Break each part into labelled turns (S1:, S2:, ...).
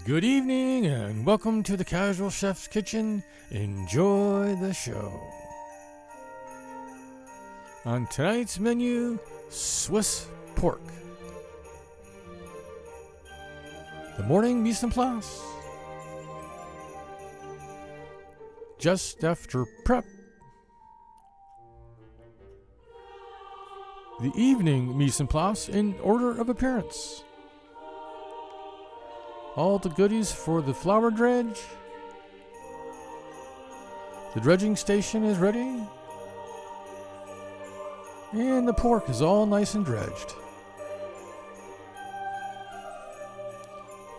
S1: Good evening and welcome to the Casual Chef's Kitchen. Enjoy the show. On tonight's menu, Swiss pork. The morning mise en place. Just after prep. The evening mise en place in order of appearance. All the goodies for the flour dredge. The dredging station is ready. And the pork is all nice and dredged.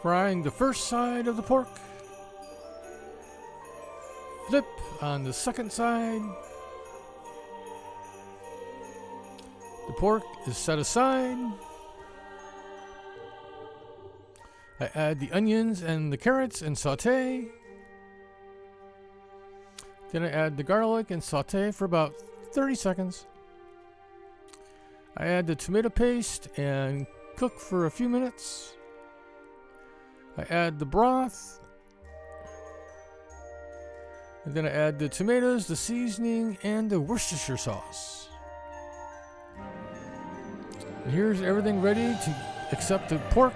S1: Frying the first side of the pork. Flip on the second side. The pork is set aside. I add the onions and the carrots and saute. Then I add the garlic and saute for about 30 seconds. I add the tomato paste and cook for a few minutes. I add the broth. And then I add the tomatoes, the seasoning, and the Worcestershire sauce. And here's everything ready to accept the pork.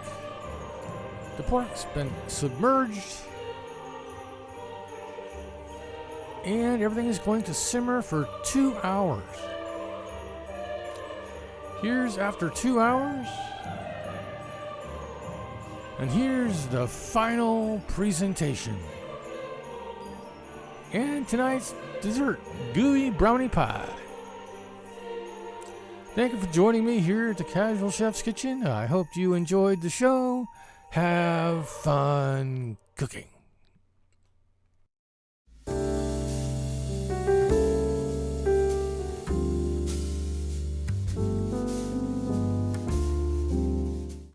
S1: The pork's been submerged. And everything is going to simmer for 2 hours. Here's after 2 hours. And here's the final presentation. And tonight's dessert, Gooey Brownie Pie. Thank you for joining me here at the Casual Chef's Kitchen. I hope you enjoyed the show. Have fun cooking.